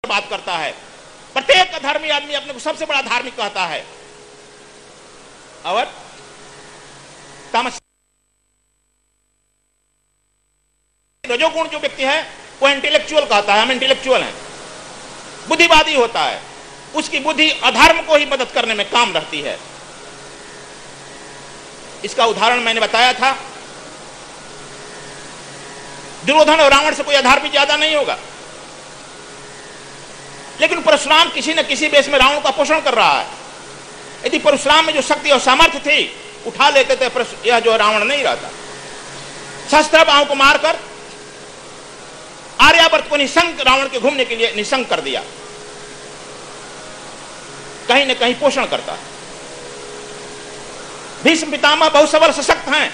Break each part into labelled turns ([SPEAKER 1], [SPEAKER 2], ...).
[SPEAKER 1] बात करता है। प्रत्येक अधर्मी आदमी अपने को सबसे बड़ा धार्मिक कहता है और तामस रजोगुण जो व्यक्ति है वो इंटेलेक्चुअल कहता है, हम इंटेलेक्चुअल हैं, बुद्धिवादी होता है, उसकी बुद्धि अधर्म को ही मदद करने में काम रहती है। इसका उदाहरण मैंने बताया था, दुर्योधन और रावण से कोई अधर्मी ज्यादा नहीं होगा, लेकिन परशुराम किसी न किसी बेस में रावण का पोषण कर रहा है। यदि परशुराम में जो शक्ति और सामर्थ्य थी उठा लेते थे, यह जो रावण नहीं रहता। शस्त्र बाहों को मारकर आर्यावर्त को निशंक रावण के घूमने के लिए निशंक कर दिया। कहीं न कहीं पोषण करता है। भीष्म पितामह बहुत सबल सशक्त हैं,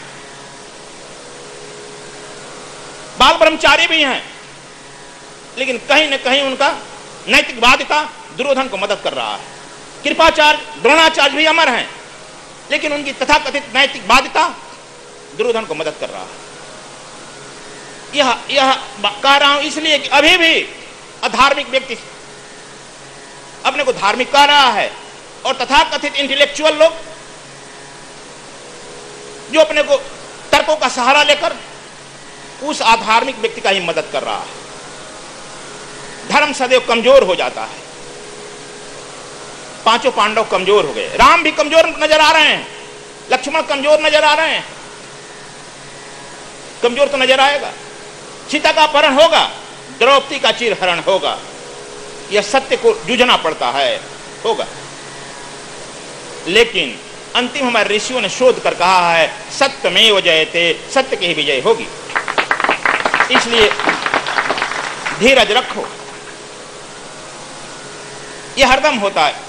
[SPEAKER 1] बाल ब्रह्मचारी भी हैं, लेकिन कहीं न कहीं उनका नैतिक बाध्यता दुर्योधन को मदद कर रहा है। कृपाचार्य द्रोणाचार्य भी अमर हैं, लेकिन उनकी तथाकथित नैतिक बाध्यता दुर्योधन को मदद कर रहा है। यह कह रहा हूं इसलिए कि अभी भी अधार्मिक व्यक्ति अपने को धार्मिक कह रहा है और तथाकथित इंटेलेक्चुअल लोग जो अपने को तर्कों का सहारा लेकर उस अधार्मिक व्यक्ति का ही मदद कर रहा है। धर्म सदैव कमजोर हो जाता है। पांचों पांडव कमजोर हो गए, राम भी कमजोर नजर आ रहे हैं, लक्ष्मण कमजोर नजर आ रहे हैं, कमजोर तो नजर आएगा। सीता का अपहरण होगा, द्रौपदी का चीरहरण होगा, यह सत्य को जूझना पड़ता है, होगा। लेकिन अंतिम हमारे ऋषियों ने शोध कर कहा है सत्यमेव जयते, सत्य की ही विजय होगी। इसलिए धीरज रखो, यह हरदम होता है।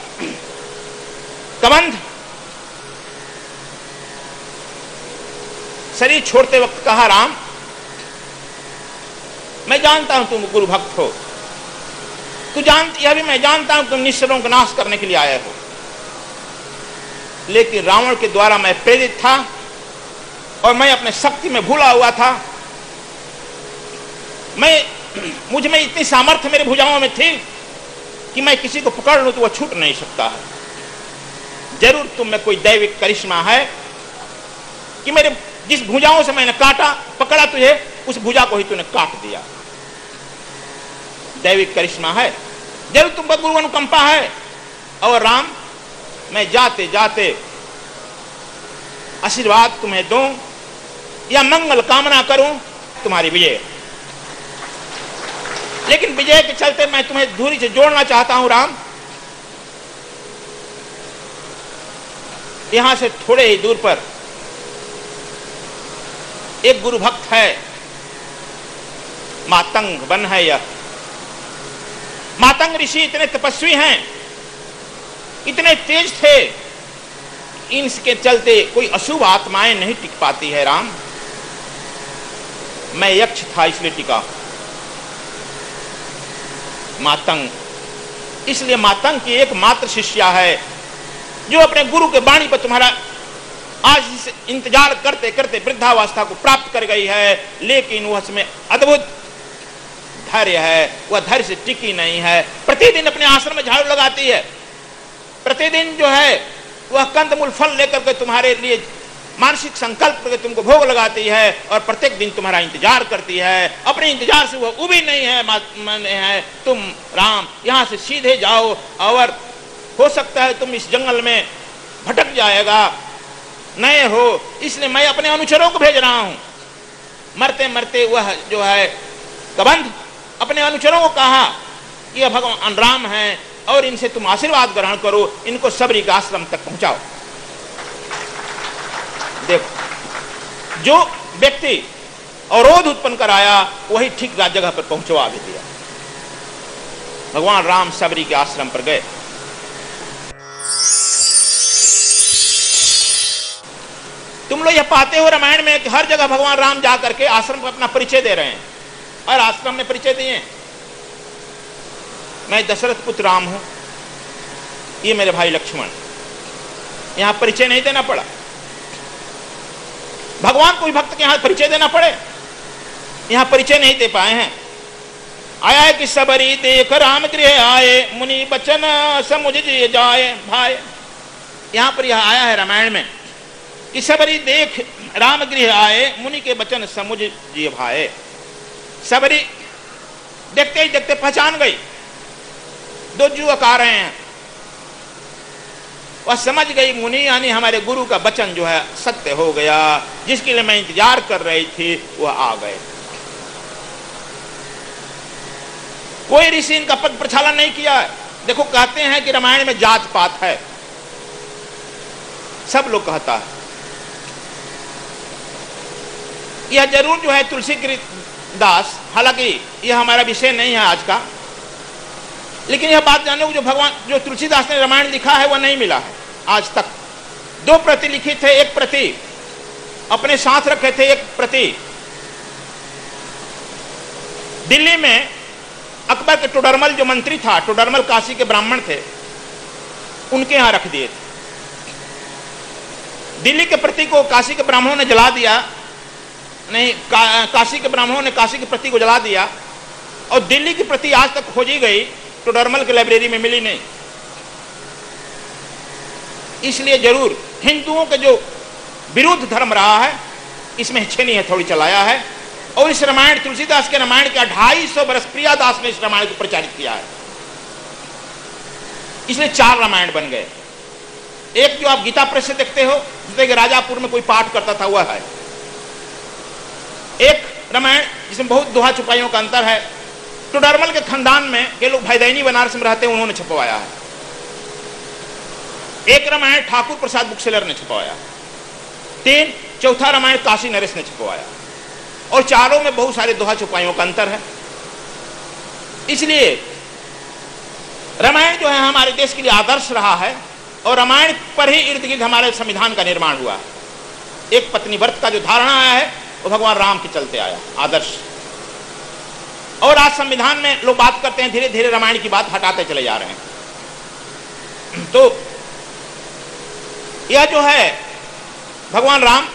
[SPEAKER 1] कबंध शरीर छोड़ते वक्त कहा, राम मैं जानता हूं तुम गुरु भक्त हो, यह भी मैं जानता हूं तुम निश्चरों का नाश करने के लिए आए हो, लेकिन रावण के द्वारा मैं प्रेरित था और मैं अपने शक्ति में भूला हुआ था। मुझ में इतनी सामर्थ्य मेरी भुजाओं में थी कि मैं किसी को पकड़ लूं तो वह छूट नहीं सकता है। जरूर तुम में कोई दैविक करिश्मा है कि मेरे जिस भुजाओं से मैंने काटा पकड़ा तुझे, उस भुजा को ही तूने काट दिया। दैविक करिश्मा है, जरूर तुम पर गुरु अनुकंपा है। और राम मैं जाते जाते आशीर्वाद तुम्हें दूं या मंगल कामना करूं तुम्हारी विजय। लेकिन विजय के चलते मैं तुम्हें दूरी से जोड़ना चाहता हूं राम। यहां से थोड़े ही दूर पर एक गुरु भक्त है, मातंग वन है यह। मातंग ऋषि इतने तपस्वी हैं, इतने तेज थे, इनके चलते कोई अशुभ आत्माएं नहीं टिक पाती है राम। मैं यक्ष था इसलिए टिका। मातंग, इसलिए मातंग की एक मात्र शिष्या है जो अपने गुरु के वाणी पर तुम्हारा आज से इंतजार करते करते वृद्धावस्था को प्राप्त कर गई है, लेकिन वह उसमें अद्भुत धैर्य है, वह धैर्य से टिकी नहीं है। प्रतिदिन अपने आश्रम में झाड़ू लगाती है, प्रतिदिन जो है वह कंदमूल फल लेकर के तुम्हारे लिए मानसिक संकल्प करके तुमको भोग लगाती है और प्रत्येक दिन तुम्हारा इंतजार करती है। अपने इंतजार से वह उबी नहीं है। तुम राम यहां से सीधे जाओ और हो सकता है तुम इस जंगल में भटक जाएगा, नए हो, इसलिए मैं अपने अनुचरों को भेज रहा हूं। मरते मरते वह जो है कबंध अपने अनुचरों को कहा यह भगवान राम हैं और इनसे तुम आशीर्वाद ग्रहण करो, इनको सबरी के आश्रम तक पहुंचाओ। देखो, जो व्यक्ति अवरोध उत्पन्न कराया वही ठीक जगह पर पहुंचवा भी दिया। भगवान राम सबरी के आश्रम पर गए। तुम लोग यह पाते हो रामायण में कि हर जगह भगवान राम जाकर के आश्रम को अपना परिचय दे रहे हैं और आश्रम में परिचय दिए, मैं दशरथ पुत्र राम हूं, ये मेरे भाई लक्ष्मण। यहां परिचय नहीं देना पड़ा। भगवान कोई भक्त के यहां परिचय देना पड़े, यहां परिचय नहीं दे पाए हैं। आया है कि सबरी देख राम गृह आए, मुनि बचन समुझ जिय जाए भाई। यहां पर यह आया है रामायण में कि सबरी देख राम गृह आए, मुनि के बचन समुझ जिय भाई। सबरी देखते ही देखते पहचान गई, दो युवक आ रहे हैं। वह समझ गई मुनि यानी हमारे गुरु का वचन जो है सत्य हो गया, जिसके लिए मैं इंतजार कर रही थी वह आ गए। कोई ऋषि इनका पद प्रक्षालन नहीं किया है। देखो कहते हैं कि रामायण में जात पात है, सब लोग कहता है। यह जरूर जो है तुलसीगिरी दास, हालांकि यह हमारा विषय नहीं है आज का, लेकिन यह बात जानो जो भगवान जो तुलसीदास ने रामायण लिखा है वह नहीं मिला है आज तक। दो प्रति लिखी थे, एक प्रति अपने साथ रखे थे, एक प्रति दिल्ली में अकबर के टोडरमल जो मंत्री था, टोडरमल काशी के ब्राह्मण थे, उनके यहां रख दिए थे। दिल्ली के प्रति को काशी के ब्राह्मणों ने जला दिया, नहीं काशी के ब्राह्मणों ने काशी के प्रति को जला दिया, और दिल्ली की प्रति आज तक खोजी गई, टोडरमल की लाइब्रेरी में मिली नहीं। इसलिए जरूर हिंदुओं के जो विरुद्ध धर्म रहा है इसमें छेनी है थोड़ी चलाया है। और इस रामायण तुलसीदास के रामायण का 250 बरस प्रियादास ने इस रामायण को प्रचारित किया है, इसलिए 4 रामायण बन गए। एक जो आप गीता प्रेस से देखते हो, जैसे कि राजापुर में कोई पाठ करता था वह है। एक रामायण जिसमें बहुत दोहा चुपाइयों का अंतर है, टोडरमल के खानदान में के लोग भैदैनी बनारस में रहते हैं, उन्होंने छपवाया है। एक रामायण ठाकुर प्रसाद बुकसेलर ने छपवाया। 3 चौथा रामायण काशी नरेश ने छपवाया, और चारों में बहुत सारे दोहा चुपाइयों का अंतर है। इसलिए रामायण जो है हमारे देश के लिए आदर्श रहा है, और रामायण पर ही इर्द गिर्द हमारे संविधान का निर्माण हुआ। एक पत्नी व्रत का जो धारणा आया है वो भगवान राम के चलते आया आदर्श। और आज संविधान में लोग बात करते हैं, धीरे धीरे रामायण की बात हटाते चले जा रहे हैं। तो यह जो है भगवान राम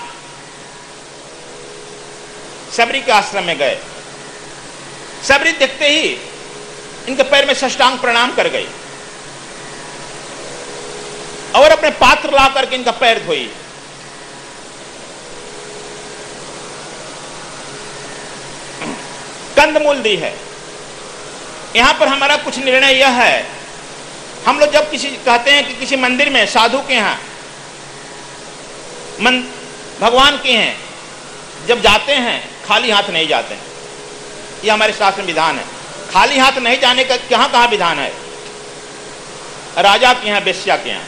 [SPEAKER 1] सबरी के आश्रम में गए। सबरी देखते ही इनके पैर में साष्टांग प्रणाम कर गई और अपने पात्र ला करके इनका पैर धोई। कंदमूल दी है। यहां पर हमारा कुछ निर्णय यह है, हम लोग जब किसी कहते हैं कि किसी मंदिर में साधु के यहां भगवान के हैं, जब जाते हैं खाली हाथ नहीं जाते हैं, यह हमारे शास्त्र में विधान है। खाली हाथ नहीं जाने का कहां कहां विधान है? राजा के यहां, वेश्या के यहां,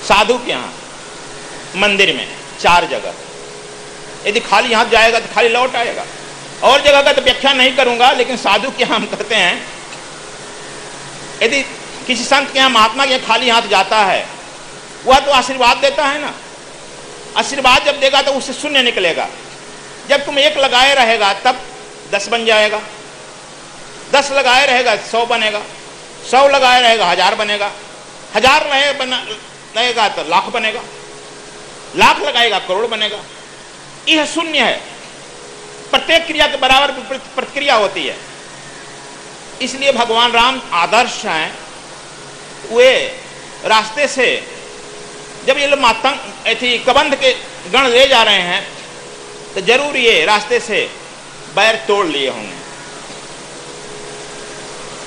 [SPEAKER 1] साधु के यहां, मंदिर में, 4 जगह। यदि खाली हाथ जाएगा तो खाली लौट आएगा। और जगह का तो व्याख्या नहीं करूंगा, लेकिन साधु के यहां हम कहते हैं, यदि किसी संत के यहां, महात्मा के यहां खाली हाथ जाता है, वह तो आशीर्वाद देता है ना। आशीर्वाद जब देगा तो उससे शून्य निकलेगा। जब तुम 1 लगाए रहेगा तब 10 बन जाएगा, 10 लगाए रहेगा 100 बनेगा, 100 लगाए रहेगा 1000 बनेगा, 1000 रहेगा तो लाख बनेगा, लाख लगाएगा करोड़ बनेगा। यह शून्य है। प्रत्येक क्रिया के बराबर प्रतिक्रिया होती है। इसलिए भगवान राम आदर्श हैं। वे रास्ते से जब ये लोग मातंग थी कबंध के गण ले जा रहे हैं तो जरूर ये रास्ते से बैर तोड़ लिए होंगे,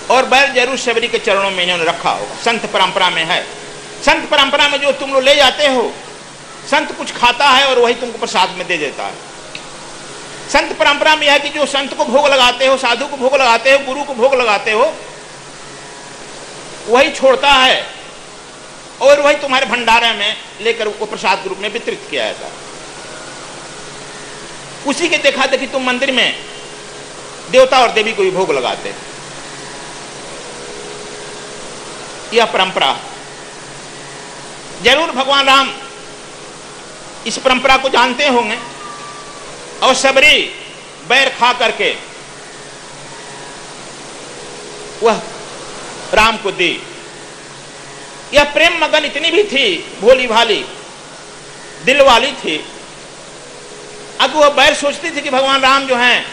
[SPEAKER 1] और बैर जरूर शबरी के चरणों में इन्होंने रखा होगा। संत परंपरा में है। संत परंपरा में जो तुम लोग ले जाते हो, संत कुछ खाता है और वही तुमको प्रसाद में दे देता है। संत परंपरा में यह है कि जो संत को भोग लगाते हो, साधु को भोग लगाते हो, गुरु को भोग लगाते हो, वही छोड़ता है और वही तुम्हारे भंडारे में लेकर वो प्रसाद के रूप में वितरित किया जाता है। उसी के देखा देखी तुम मंदिर में देवता और देवी को भी भोग लगाते। यह परंपरा जरूर भगवान राम इस परंपरा को जानते होंगे, और सबरी बैर खा करके वह राम को दी। यह प्रेम मगन इतनी भी थी, भोली भाली दिल वाली थी। अब वह बैर सोचती थी कि भगवान राम जो हैं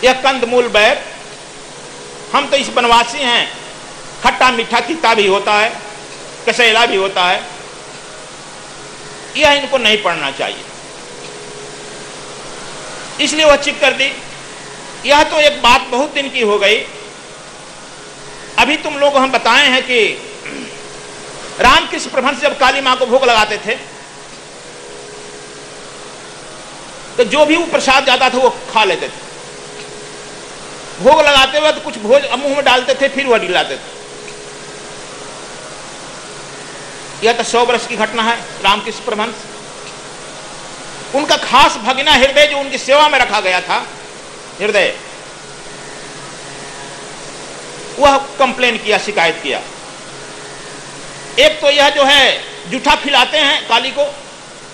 [SPEAKER 1] यह कंदमूल बैर, हम तो इस वनवासी हैं, खट्टा मीठा तीता भी होता है, कसैला भी होता है, यह इनको नहीं पढ़ना चाहिए। इसलिए वह चिक कर दी। यह तो एक बात बहुत दिन की हो गई। अभी तुम लोग हम बताए हैं कि रामकृष्ण परमहंस जब काली मां को भोग लगाते थे तो जो भी वो प्रसाद जाता था वो खा लेते थे। भोग लगाते वक्त कुछ भोज मुंह में डालते थे, फिर वह डिलाते थे। यह तो 100 वर्ष की घटना है। रामकृष्ण परमहंस, उनका खास भगिना हृदय जो उनकी सेवा में रखा गया था, हृदय, वह कंप्लेन किया, शिकायत किया। एक तो यह जो है जूठा खिलाते हैं काली को,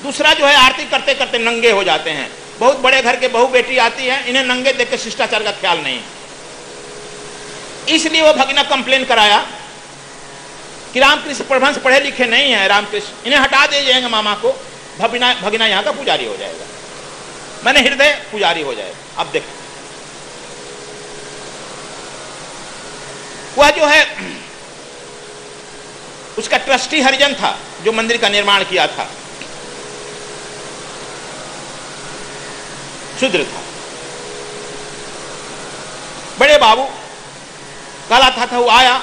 [SPEAKER 1] दूसरा जो है आरती करते करते नंगे हो जाते हैं। बहुत बड़े घर के बहू बेटी आती है, इन्हें नंगे देख के शिष्टाचार का ख्याल नहीं। इसलिए वह भगिना कंप्लेन कराया कि रामकृष्ण परमहंस पढ़े लिखे नहीं है, रामकृष्ण, इन्हें हटा दे जाएंगे मामा को, भगिना यहां का पुजारी हो जाएगा, मैंने हृदय पुजारी हो जाएगा। अब देखो वह जो है उसका ट्रस्टी हरिजन था जो मंदिर का निर्माण किया था, शूद्र था। बड़े बाबू काला था वो आया,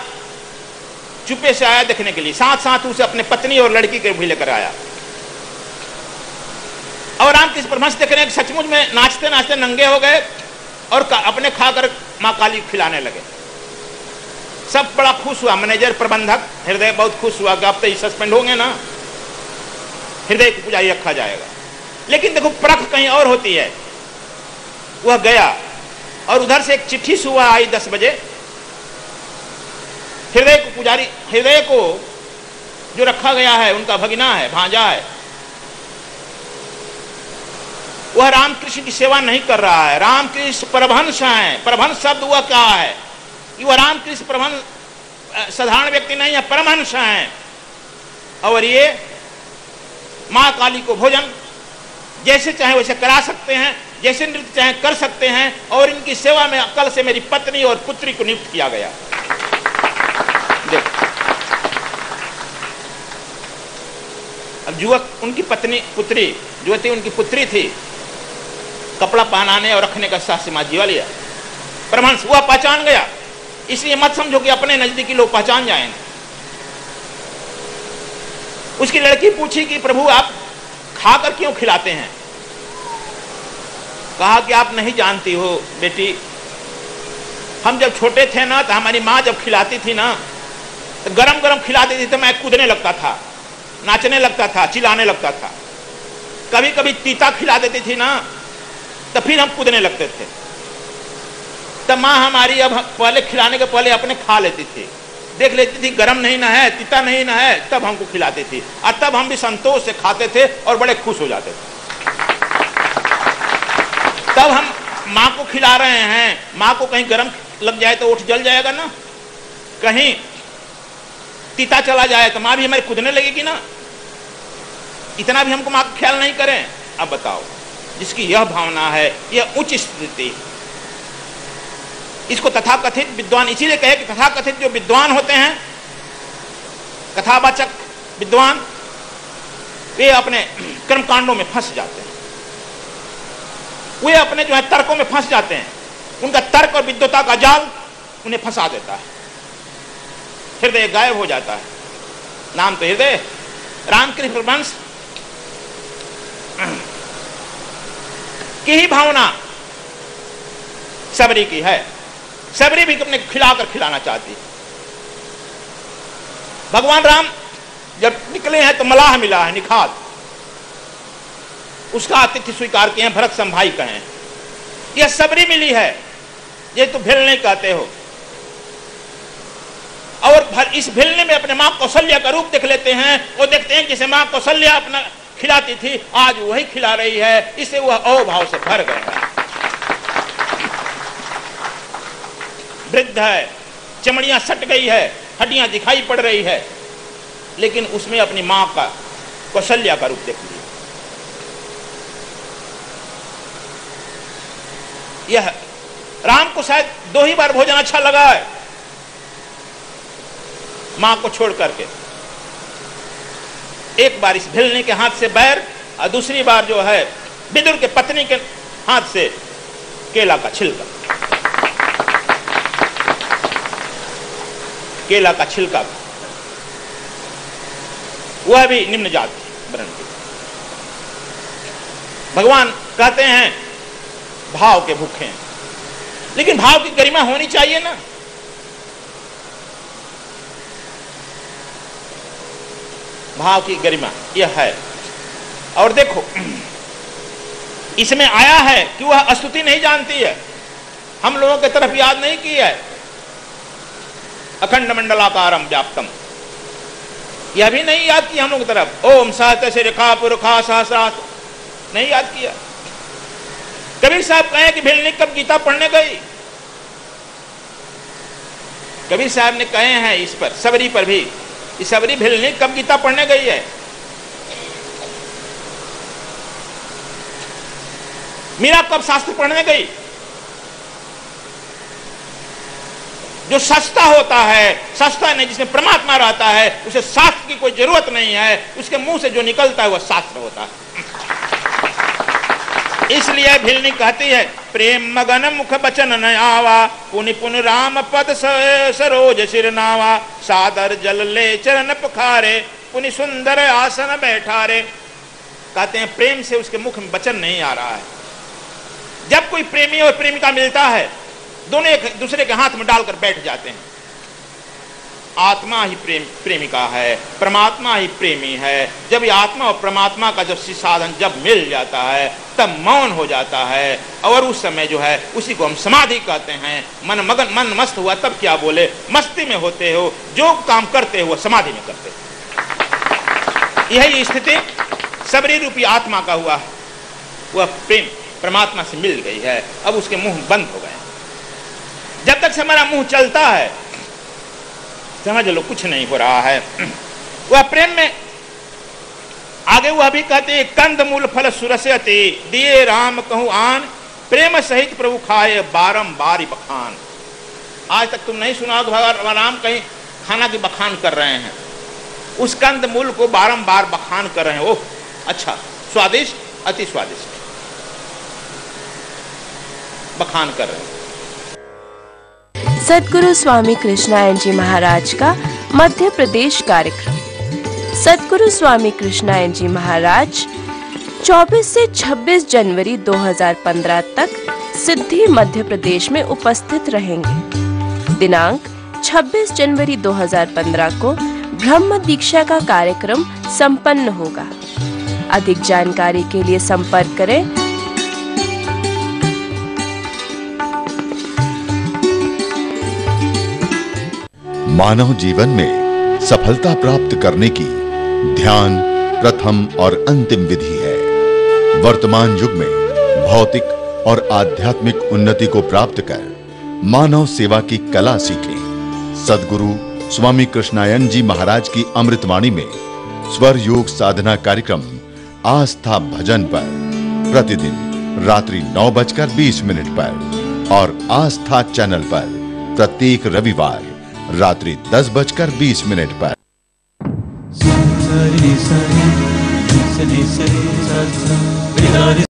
[SPEAKER 1] चुपे से आया देखने के लिए, साथ साथ उसे अपने पत्नी और लड़की के भी लेकर आया। और रामकृष्ण परमहंस देख रहे हैं सचमुच में नाचते नाचते नंगे हो गए और अपने खाकर मां काली खिलाने लगे। सब बड़ा खुश हुआ, मैनेजर प्रबंधक हृदय बहुत खुश हुआ कि अब तो सस्पेंड होंगे ना, हृदय को पुजारी रखा जाएगा। लेकिन देखो परख कहीं और होती है। वह गया और उधर से एक चिट्ठी सुबह आई 10 बजे, हृदय को पुजारी, हृदय को जो रखा गया है उनका भगिना है, भांजा है, वह रामकृष्ण की सेवा नहीं कर रहा है। रामकृष्ण परमहंस है। परमहंस शब्द वह क्या है? वह रामकृष्ण परमहंस साधारण व्यक्ति नहीं है, परमहंस है। और ये मां काली को भोजन जैसे चाहे वैसे करा सकते हैं, जैसे नृत्य चाहे कर सकते हैं। और इनकी सेवा में कल से मेरी पत्नी और पुत्री को नियुक्त किया गया। देखो अब युवक, उनकी पत्नी, पुत्री जो थी उनकी पुत्री थी, कपड़ा पहनाने और रखने का साथ समाज जीवा लिया। परमहंस वह पहचान गया। इसलिए मत समझो कि अपने नजदीकी लोग पहचान जाएंगे। उसकी लड़की पूछी कि प्रभु आप खाकर क्यों खिलाते हैं? कहा कि आप नहीं जानती हो बेटी, हम जब छोटे थे ना तो हमारी माँ जब खिलाती थी ना तो गरम गरम खिलाती थी तो मैं कूदने लगता था, नाचने लगता था, चिल्लाने लगता था। कभी कभी तीता खिला देती थी ना तो फिर हम कूदने लगते थे। तब माँ हमारी अब पहले खिलाने के पहले अपने खा लेती थी, देख लेती थी गरम नहीं ना है, तीता नहीं ना है, तब हमको खिलाती थी। और तब हम भी संतोष से खाते थे और बड़े खुश हो जाते थे। तब हम माँ को खिला रहे हैं, माँ को कहीं गरम लग जाए तो ओठ जल जाएगा ना, कहीं तीता चला जाए तो माँ भी हमारी कूदने लगेगी ना। इतना भी हमको माँ का ख्याल नहीं करें। अब बताओ, जिसकी यह भावना है, यह उच्च स्थिति, इसको तथाकथित विद्वान इसीलिए कहे कि तथाकथित जो विद्वान होते हैं, कथावाचक विद्वान, वे अपने कर्मकांडों में फंस जाते हैं। वे अपने जो है तर्कों में फंस जाते हैं। उनका तर्क और विद्वता का जाल उन्हें फंसा देता है। हृदय गायब हो जाता है। नाम तो हृदय। रामकृष्ण परमहंस की ही भावना सबरी की है। सबरी भी अपने खिलाकर खिलाना चाहती है। भगवान राम जब निकले हैं तो मलाह मिला है, निखात, उसका आतिथ्य स्वीकार किए हैं, भरत संभाई कहें। यह सबरी मिली है, ये तो भिलने कहते हो। और इस भिलने में अपने मां कौशल्या का रूप देख लेते हैं। वो देखते हैं जैसे मां कौशल्या अपना खिलाती थी, आज वही खिला रही है। इससे वह अभाव से भर गए हैं। वृद्ध है, चमड़ियां सट गई है, हड्डियां दिखाई पड़ रही है, लेकिन उसमें अपनी मां का, कौशल्या का रूप देख लिया। यह राम को शायद 2 ही बार भोजन अच्छा लगा है मां को छोड़ करके। एक बार इस भिलनी के हाथ से बैर और दूसरी बार जो है विदुर के पत्नी के हाथ से केला का छिलका, केला का छिलका, वह भी निम्न जाति वर्ण की। भगवान कहते हैं भाव के भूखे हैं, लेकिन भाव की गरिमा होनी चाहिए ना। भाव की गरिमा यह है। और देखो इसमें आया है कि वह स्तुति नहीं जानती है, हम लोगों की तरफ याद नहीं की है। अखंड मंडलाकारम व्याप्तम, यह भी नहीं याद किया हम लोगों की तरफ। ओम सहत से रेखा पुरखा सहस्रात नहीं याद किया। कबीर साहब कहे कि भिलनी कब गीता पढ़ने गई? कबीर साहब ने कहे हैं इस पर, सबरी पर भी, इस सबरी भिलनी कब गीता पढ़ने गई है? मीरा कब शास्त्र पढ़ने गई? जो सस्ता होता है, सस्ता नहीं, जिसमें परमात्मा रहता है, उसे शास्त्र की कोई जरूरत नहीं है, उसके मुंह से जो निकलता है वह शास्त्र होता है। इसलिए भिलनी कहती है प्रेम मगन मुख बचन न आवा, पुनि पुनि राम पद सरोज सिर नावा, सादर जल ले चरण पखारे, पुनि सुंदर आसन बैठारे। कहते हैं प्रेम से उसके मुख में वचन नहीं आ रहा है। जब कोई प्रेमी और प्रेमिका मिलता है, दोनों एक दूसरे के हाथ में डालकर बैठ जाते हैं। आत्मा ही प्रेमिका है, परमात्मा ही प्रेमी है। जब ये आत्मा और परमात्मा का जब साधन जब मिल जाता है, तब मौन हो जाता है, और उस समय जो है उसी को हम समाधि कहते हैं। मन मगन, मन मस्त हुआ तब क्या बोले, मस्ती में होते हो, जो काम करते हो समाधि में करते हो। यही स्थिति सबरी रूपी आत्मा का हुआ, वह प्रेम परमात्मा से मिल गई है, अब उसके मुंह बंद हो गए। जब तक से हमारा मुंह चलता है, समझ लो कुछ नहीं हो रहा है। वह प्रेम में आगे वह भी कहते कंद मूल फल सुरस्यति, दिए राम कहूं आन, प्रेम सहित प्रभु खाए बारंबार बखान। आज तक तुम नहीं सुना तो भगवान राम कहीं खाना की बखान कर रहे हैं, उस कंद मूल को बारंबार बखान कर रहे हैं। ओह अच्छा, स्वादिष्ट, अति स्वादिष्ट, बखान कर रहे हैं।
[SPEAKER 2] सद्गुरु स्वामी कृष्णायन जी महाराज का मध्य प्रदेश कार्यक्रम। सद्गुरु स्वामी कृष्णायन जी महाराज 24 से 26 जनवरी 2015 तक सिद्धि मध्य प्रदेश में उपस्थित रहेंगे। दिनांक 26 जनवरी 2015 को ब्रह्म दीक्षा का कार्यक्रम संपन्न होगा। अधिक जानकारी के लिए संपर्क करें।
[SPEAKER 3] मानव जीवन में सफलता प्राप्त करने की ध्यान प्रथम और अंतिम विधि है। वर्तमान युग में भौतिक और आध्यात्मिक उन्नति को प्राप्त कर मानव सेवा की कला सीखें। सद्गुरु स्वामी कृष्णायन जी महाराज की अमृतवाणी में स्वर योग साधना कार्यक्रम आस्था भजन पर प्रतिदिन रात्रि 9:20 पर और आस्था चैनल पर प्रत्येक रविवार रात्रि 10:20 पर। सरी सरी सरी सरी